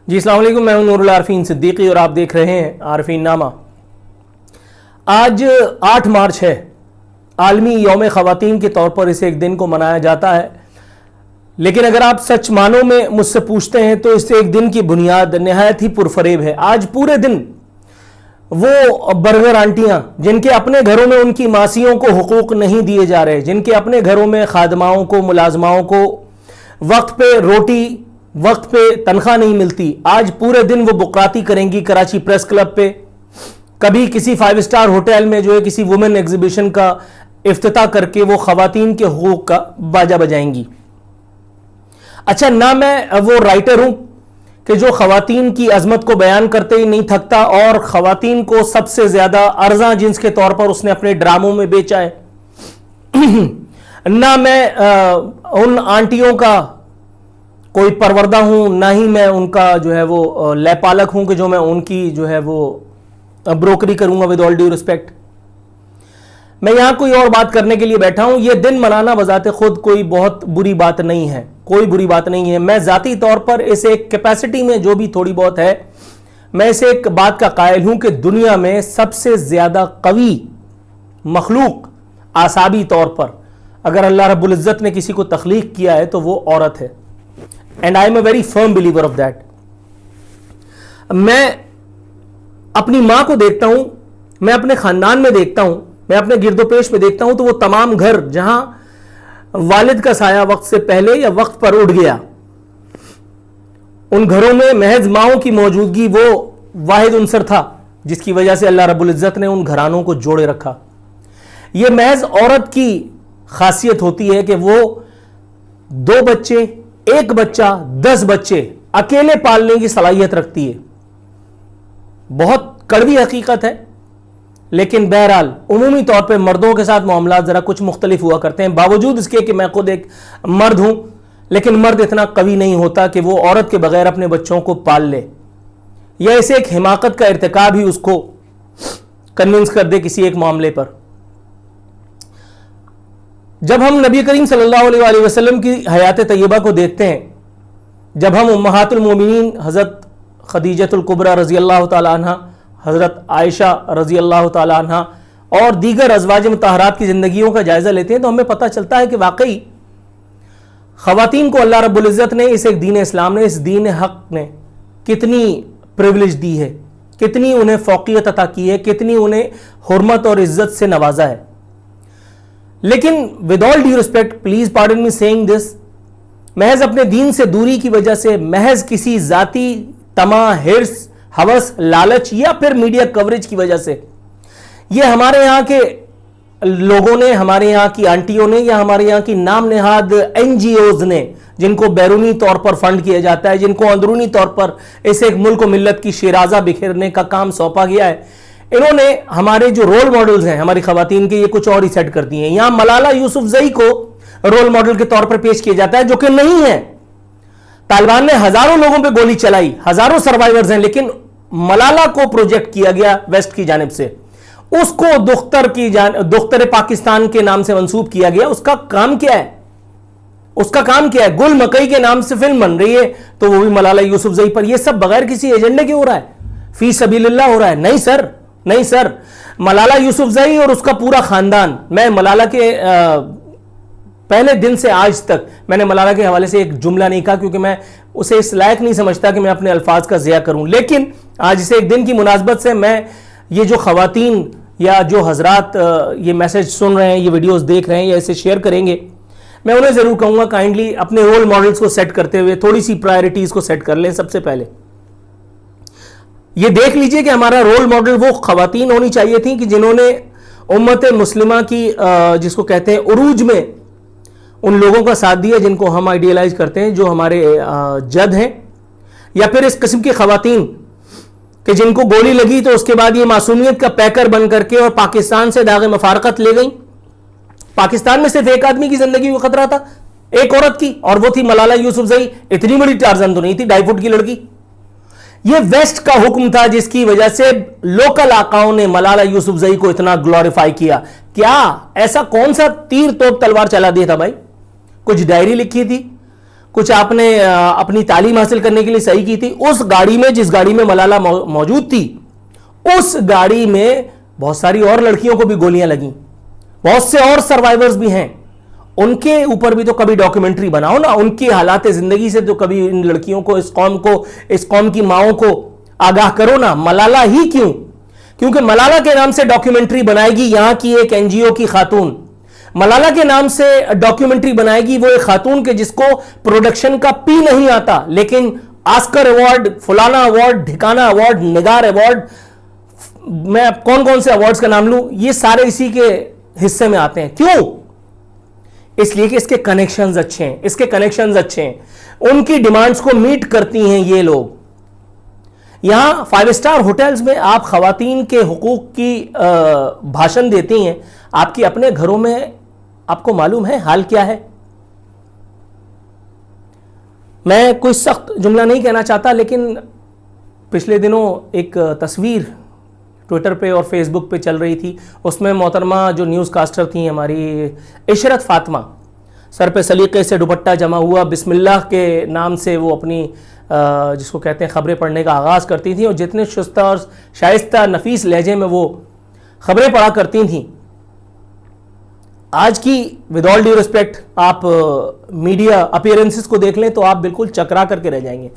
جی السلام علیکم، میں ہوں نور العارفین صدیقی اور آپ دیکھ رہے ہیں عارفین نامہ۔ آج 8 مارچ ہے، عالمی یوم خواتین کے طور پر اسے ایک دن کو منایا جاتا ہے، لیکن اگر آپ سچ معنوں میں مجھ سے پوچھتے ہیں تو اس ایک دن کی بنیاد نہایت ہی پرفریب ہے۔ آج پورے دن وہ برگر آنٹیاں جن کے اپنے گھروں میں ان کی ماسیوں کو حقوق نہیں دیے جا رہے، جن کے اپنے گھروں میں خادماؤں کو، ملازماؤں کو وقت پہ روٹی، وقت پہ تنخواہ نہیں ملتی، آج پورے دن وہ بکراتی کریں گی کراچی پریس کلب پہ، کبھی کسی 5 اسٹار ہوٹل میں جو ہے کسی وومن ایگزیبیشن کا افتتاح کر کے وہ خواتین کے حقوق کا باجا بجائیں گی۔ اچھا، نہ میں وہ رائٹر ہوں کہ جو خواتین کی عظمت کو بیان کرتے ہی نہیں تھکتا اور خواتین کو سب سے زیادہ ارزاں جنس کے طور پر اس نے اپنے ڈراموں میں بیچا ہے، نہ میں ان آنٹیوں کا کوئی پروردہ ہوں، نہ ہی میں ان کا جو ہے وہ لے پالک ہوں کہ جو میں ان کی جو ہے وہ بروکری کروں گا۔ ود آل ڈیو ریسپیکٹ، میں یہاں کوئی اور بات کرنے کے لیے بیٹھا ہوں۔ یہ دن منانا بذات خود کوئی بہت بری بات نہیں ہے، کوئی بری بات نہیں ہے۔ میں ذاتی طور پر اس ایک کیپیسٹی میں جو بھی تھوڑی بہت ہے، میں اس ایک بات کا قائل ہوں کہ دنیا میں سب سے زیادہ قوی مخلوق اعصابی طور پر اگر اللہ رب العزت نے کسی کو تخلیق کیا ہے تو وہ عورت ہے، and I am a very firm believer of that۔ میں اپنی ماں کو دیکھتا ہوں، میں اپنے خاندان میں دیکھتا ہوں، میں اپنے گرد و پیش میں دیکھتا ہوں تو وہ تمام گھر جہاں والد کا سایہ وقت سے پہلے یا وقت پر اٹھ گیا، ان گھروں میں محض ماؤں کی موجودگی وہ واحد عنصر تھا جس کی وجہ سے اللہ رب العزت نے ان گھرانوں کو جوڑے رکھا۔ یہ محض عورت کی خاصیت ہوتی ہے کہ وہ 2 بچے، 1 بچہ، 10 بچے اکیلے پالنے کی صلاحیت رکھتی ہے۔ بہت کڑوی حقیقت ہے، لیکن بہرحال عمومی طور پہ مردوں کے ساتھ معاملات ذرا کچھ مختلف ہوا کرتے ہیں، باوجود اس کے کہ میں خود ایک مرد ہوں، لیکن مرد اتنا قوی نہیں ہوتا کہ وہ عورت کے بغیر اپنے بچوں کو پال لے، یا اسے ایک حماقت کا ارتکاب ہی اس کو کنونس کر دے کسی ایک معاملے پر۔ جب ہم نبی کریم صلی اللہ علیہ وآلہ وسلم کی حیات طیبہ کو دیکھتے ہیں، جب ہم امہات المومنین حضرت خدیجۃ الکبریٰ رضی اللہ تعالی عنہ، حضرت عائشہ رضی اللہ تعالی عنہ اور دیگر ازواج مطہرات کی زندگیوں کا جائزہ لیتے ہیں تو ہمیں پتہ چلتا ہے کہ واقعی خواتین کو اللہ رب العزت نے اس ایک دین اسلام نے، اس دین حق نے کتنی پریولیج دی ہے، کتنی انہیں فوقیت عطا کی ہے، کتنی انہیں حرمت اور عزت سے نوازا ہے۔ لیکن with all due respect, please pardon me saying this, محض اپنے دین سے دوری کی وجہ سے، محض کسی ذاتی طمع، حرص، ہوس، لالچ یا پھر میڈیا کوریج کی وجہ سے یہ ہمارے یہاں کے لوگوں نے، ہمارے یہاں کی آنٹیوں نے یا ہمارے یہاں کی نام نہاد NGOز نے، جن کو بیرونی طور پر فنڈ کیا جاتا ہے، جن کو اندرونی طور پر اس ایک ملک و ملت کی شیرازہ بکھیرنے کا کام سونپا گیا ہے، انہوں نے ہمارے جو رول ماڈلز ہیں ہماری خواتین کے، یہ کچھ اور ہی سیٹ کر دیے ہیں۔ یہاں ملالہ یوسفزئی کو رول ماڈل کے طور پر پیش کیا جاتا ہے، جو کہ نہیں ہے۔ طالبان نے ہزاروں لوگوں پہ گولی چلائی، ہزاروں سروائیورز ہیں، لیکن ملالہ کو پروجیکٹ کیا گیا ویسٹ کی جانب سے، اس کو دختر پاکستان کے نام سے منسوب کیا گیا۔ اس کا کام کیا ہے؟ اس کا کام کیا ہے؟ گل مکئی کے نام سے فلم بن رہی ہے تو وہ بھی ملالہ یوسفزئی پر۔ یہ سب بغیر کسی ایجنڈے کے ہو رہا ہے، فی سبیل اللہ ہو رہا ہے؟ نہیں سر، نہیں سر، ملالہ یوسفزئی اور اس کا پورا خاندان، میں ملالہ کے پہلے دن سے آج تک میں نے ملالہ کے حوالے سے ایک جملہ نہیں کہا، کیونکہ میں اسے اس لائق نہیں سمجھتا کہ میں اپنے الفاظ کا ضیاع کروں، لیکن آج اسے ایک دن کی مناسبت سے میں یہ جو خواتین یا جو حضرات یہ میسج سن رہے ہیں، یہ ویڈیوز دیکھ رہے ہیں یا اسے شیئر کریں گے، میں انہیں ضرور کہوں گا کائنڈلی اپنے رول ماڈلز کو سیٹ کرتے ہوئے تھوڑی سی پرائرٹیز کو سیٹ کر لیں۔ سب سے پہلے یہ دیکھ لیجئے کہ ہمارا رول ماڈل وہ خواتین ہونی چاہیے تھیں کہ جنہوں نے امت مسلمہ کی جس کو کہتے ہیں عروج میں ان لوگوں کا ساتھ دیا جن کو ہم آئیڈیلائز کرتے ہیں، جو ہمارے جد ہیں، یا پھر اس قسم کی خواتین کہ جن کو گولی لگی تو اس کے بعد یہ معصومیت کا پیکر بن کر کے اور پاکستان سے داغ مفارقت لے گئیں۔ پاکستان میں صرف ایک آدمی کی زندگی کو خطرہ تھا، ایک عورت کی، اور وہ تھی ملالہ یوسفزئی۔ اتنی بڑی ٹارزن تو نہیں تھی، 2.5 فٹ کی لڑکی۔ یہ ویسٹ کا حکم تھا جس کی وجہ سے لوکل آقاؤں نے ملالہ یوسفزئی کو اتنا گلوریفائی کیا۔ کیا ایسا کون سا تیر توپ تلوار چلا دیا تھا بھائی؟ کچھ ڈائری لکھی تھی، کچھ آپ نے اپنی تعلیم حاصل کرنے کے لیے صحیح کی تھی، اس گاڑی میں جس گاڑی میں ملالہ موجود تھی اس گاڑی میں بہت ساری اور لڑکیوں کو بھی گولیاں لگیں، بہت سے اور سروائیورز بھی ہیں، ان کے اوپر بھی تو کبھی ڈاکیومنٹری بناؤ نا، ان کی حالات زندگی سے تو کبھی ان لڑکیوں کو، اس قوم کی ماؤں کو آگاہ کرو نا۔ ملالہ ہی کیوں؟ کیونکہ ملالہ کے نام سے ڈاکیومنٹری بنائے گی یہاں کی ایک این جی او کی خاتون، ملالہ کے نام سے ڈاکیومنٹری بنائے گی وہ ایک خاتون کے جس کو پروڈکشن کا پی نہیں آتا، لیکن آسکر ایوارڈ، فلانا ایوارڈ، ڈھکانا ایوارڈ، نگار ایوارڈ، میں کون کون سے ایوارڈز کا نام لوں، یہ سارے اسی کے حصے میں آتے ہیں۔ کیوں؟ اس لیے کہ اس کے کنیکشنز اچھے ہیں، اس کے کنیکشنز اچھے ہیں، ان کی ڈیمانڈز کو میٹ کرتی ہیں یہ لوگ۔ یہاں 5 اسٹار ہوٹلز میں آپ خواتین کے حقوق کی بھاشن دیتی ہیں، آپ کی اپنے گھروں میں آپ کو معلوم ہے حال کیا ہے؟ میں کوئی سخت جملہ نہیں کہنا چاہتا، لیکن پچھلے دنوں ایک تصویر ٹویٹر پہ اور فیس بک پہ چل رہی تھی، اس میں محترمہ جو نیوز کاسٹر تھیں ہماری عشرت فاطمہ، سر پہ سلیقے سے دوپٹہ جمع ہوا، بسم اللہ کے نام سے وہ اپنی جس کو کہتے ہیں خبریں پڑھنے کا آغاز کرتی تھیں، اور جتنے شستہ اور شائستہ نفیس لہجے میں وہ خبریں پڑھا کرتی تھیں، آج کی ود آل ڈیو ریسپیکٹ آپ میڈیا اپیرنسز کو دیکھ لیں تو آپ بالکل چکرا کر کے رہ جائیں گے۔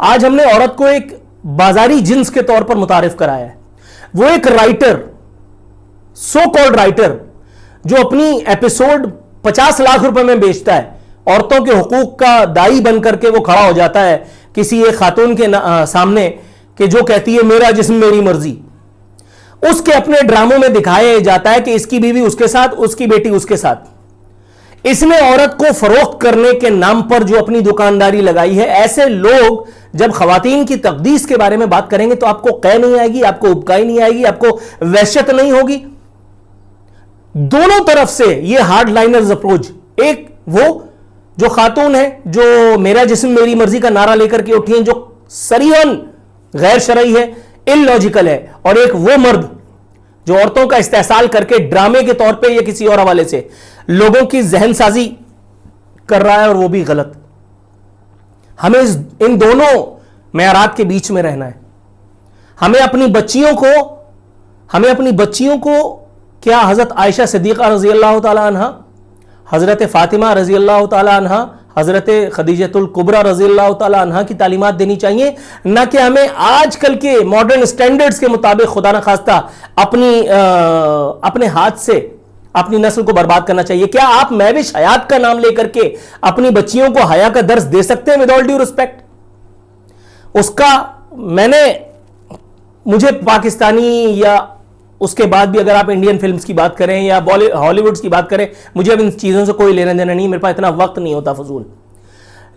آج ہم نے عورت کو ایک بازاری جنس کے طور پر متعارف کرایا ہے، وہ ایک رائٹر، سو کالڈ رائٹر، جو اپنی ایپیسوڈ 50 لاکھ روپے میں بیچتا ہے، عورتوں کے حقوق کا دائی بن کر کے وہ کھڑا ہو جاتا ہے کسی ایک خاتون کے سامنے کہ جو کہتی ہے میرا جسم میری مرضی، اس کے اپنے ڈراموں میں دکھایا جاتا ہے کہ اس کی بیوی اس کے ساتھ، اس کی بیٹی اس کے ساتھ۔ اس نے عورت کو فروخت کرنے کے نام پر جو اپنی دکانداری لگائی ہے، ایسے لوگ جب خواتین کی تقدیس کے بارے میں بات کریں گے تو آپ کو قے نہیں آئے گی، آپ کو ابکائی نہیں آئے گی، آپ کو وحشت نہیں ہوگی۔ دونوں طرف سے یہ ہارڈ لائنرز اپروچ، ایک وہ جو خاتون ہے جو میرا جسم میری مرضی کا نعرہ لے کر کے اٹھی ہیں، جو صریحاً غیر شرعی ہے، ان لاجیکل ہے، اور ایک وہ مرد جو عورتوں کا استحصال کر کے ڈرامے کے طور پہ یا کسی اور حوالے سے لوگوں کی ذہن سازی کر رہا ہے، اور وہ بھی غلط۔ ہمیں ان دونوں معیارات کے بیچ میں رہنا ہے۔ ہمیں اپنی بچیوں کو کیا حضرت عائشہ صدیقہ رضی اللہ تعالی عنہ، حضرت فاطمہ رضی اللہ تعالی عنہ، حضرت خدیجۃ الکبریٰ رضی اللہ تعالی عنہ کی تعلیمات دینی چاہیے، نہ کہ ہمیں آج کل کے ماڈرن سٹینڈرڈز کے مطابق خدا نخواستہ اپنے ہاتھ سے اپنی نسل کو برباد کرنا چاہیے۔ کیا آپ محوش حیات کا نام لے کر کے اپنی بچیوں کو حیا کا درس دے سکتے ہیں ود آل ڈیو ریسپیکٹ؟ اس کا مجھے پاکستانی یا اس کے بعد بھی اگر آپ انڈین فلمز کی بات کریں یا ہالی ووڈز کی بات کریں، مجھے اب ان چیزوں سے کوئی لینا دینا نہیں، میرے پاس اتنا وقت نہیں ہوتا فضول۔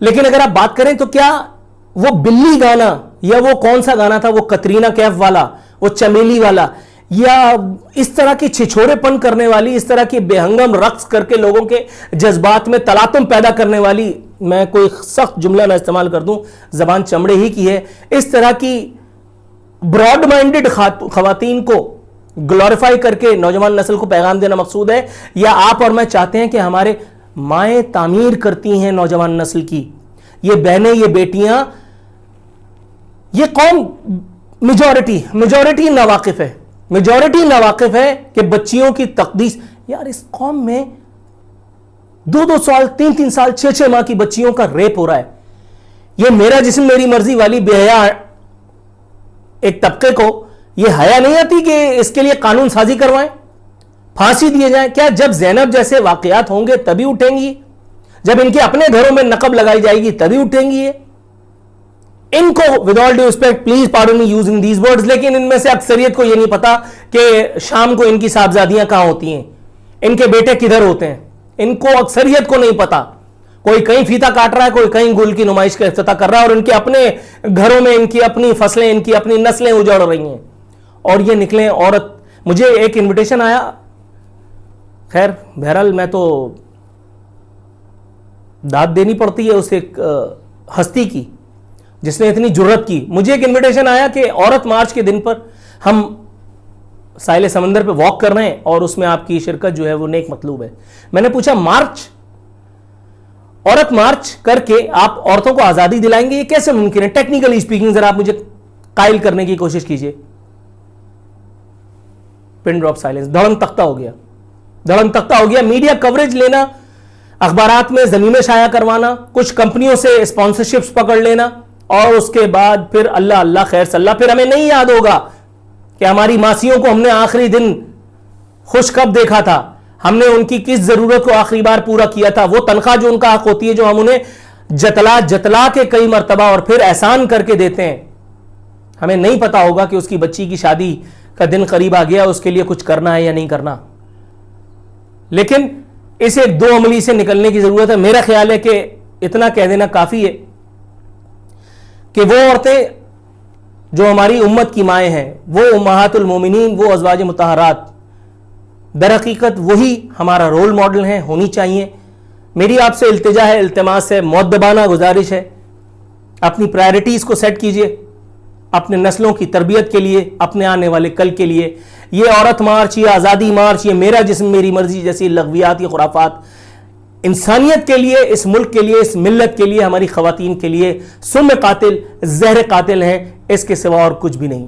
لیکن اگر آپ بات کریں تو کیا وہ بلی گانا یا وہ کون سا گانا تھا، وہ کترینہ کیف والا، وہ چمیلی والا، یا اس طرح کی چھچھوڑے پن کرنے والی، اس طرح کی بے ہنگم رقص کر کے لوگوں کے جذبات میں تلاطم پیدا کرنے والی، میں کوئی سخت جملہ نہ استعمال کر دوں، زبان چمڑے ہی کی ہے، اس طرح کی براڈ مائنڈڈ خواتین کو گلوریفائی کر کے نوجوان نسل کو پیغام دینا مقصود ہے، یا آپ اور میں چاہتے ہیں کہ ہمارے مائیں تعمیر کرتی ہیں نوجوان نسل کی، یہ بہنیں، یہ بیٹیاں، یہ قوم میجورٹی ناواقف ہے کہ بچیوں کی تقدیس۔ یار اس قوم میں 2 سال 3 سال 6 ماہ کی بچیوں کا ریپ ہو رہا ہے۔ یہ میرا جسم میری مرضی والی بے حیا ایک طبقے کو یہ حیا نہیں آتی کہ اس کے لیے قانون سازی کروائیں، پھانسی دیے جائیں؟ کیا جب زینب جیسے واقعات ہوں گے تبھی اٹھیں گی؟ جب ان کے اپنے گھروں میں نقب لگائی جائے گی تبھی اٹھیں گی؟ ان کو with all due respect, please pardon me using these words, لیکن ان میں سے اکثریت کو یہ نہیں پتا کہ شام کو ان کی صاحبزادیاں کہاں ہوتی ہیں، ان کے بیٹے کدھر ہوتے ہیں، ان کو اکثریت کو نہیں پتا۔ کوئی کہیں فیتا کاٹ رہا ہے، کوئی کہیں گل کی نمائش کا افتتاح کر رہا ہے، اور ان کے اپنے گھروں میں ان کی اپنی فصلیں، ان کی اپنی نسلیں اجڑ رہی ہیں، اور یہ نکلیں عورت۔ مجھے ایک انویٹیشن آیا، خیر بہرحال میں تو داد دینی پڑتی ہے اس ایک ہستی کی جس نے اتنی جرت کی۔ مجھے ایک انویٹیشن آیا کہ عورت مارچ کے دن پر ہم ساحل سمندر پہ واک کر رہے ہیں اور اس میں آپ کی شرکت جو ہے وہ نیک مطلوب ہے۔ میں نے پوچھا مارچ عورت مارچ کر کے آپ عورتوں کو آزادی دلائیں گے, یہ کیسے ممکن ہے؟ ٹیکنیکلی اسپیکنگ ذرا آپ مجھے قائل کرنے کی کوشش کیجئے. Pin drop silence. دھڑم تختہ ہو گیا, دھڑم تختہ ہو گیا. میڈیا کوریج لینا, اخبارات میں ضمیمیں شائع کروانا, کچھ کمپنیوں سے اسپانسرشپس پکڑ لینا, اور اس کے بعد پھر اللہ اللہ خیر صلی اللہ. پھر ہمیں نہیں یاد ہوگا کہ ہماری ماسیوں کو ہم نے آخری دن خوش کب دیکھا تھا, ہم نے ان کی کس ضرورت کو آخری بار پورا کیا تھا, وہ تنخواہ جو ان کا حق ہوتی ہے جو ہم انہیں جتلا کے کئی مرتبہ اور پھر احسان کر کے دیتے ہیں. ہمیں نہیں پتا ہوگا کہ اس کی بچی کی شادی کا دن قریب آ گیا, اس کے لیے کچھ کرنا ہے یا نہیں کرنا. لیکن اس ایک دو عملی سے نکلنے کی ضرورت ہے. میرا خیال ہے کہ اتنا کہہ دینا کافی ہے کہ وہ عورتیں جو ہماری امت کی مائیں ہیں, وہ امہات المومنین, وہ ازواج مطہرات, در حقیقت وہی ہمارا رول ماڈل ہیں, ہونی چاہیے. میری آپ سے التجا ہے, التماس ہے, مؤدبانہ گزارش ہے, اپنی پرائرٹیز کو سیٹ کیجئے اپنے نسلوں کی تربیت کے لیے, اپنے آنے والے کل کے لیے. یہ عورت مارچ, یہ آزادی مارچ, یہ میرا جسم میری مرضی جیسی لغویات, یہ خرافات انسانیت کے لیے, اس ملک کے لیے, اس ملت کے لیے, ہماری خواتین کے لیے سم قاتل, زہر قاتل ہیں, اس کے سوا اور کچھ بھی نہیں.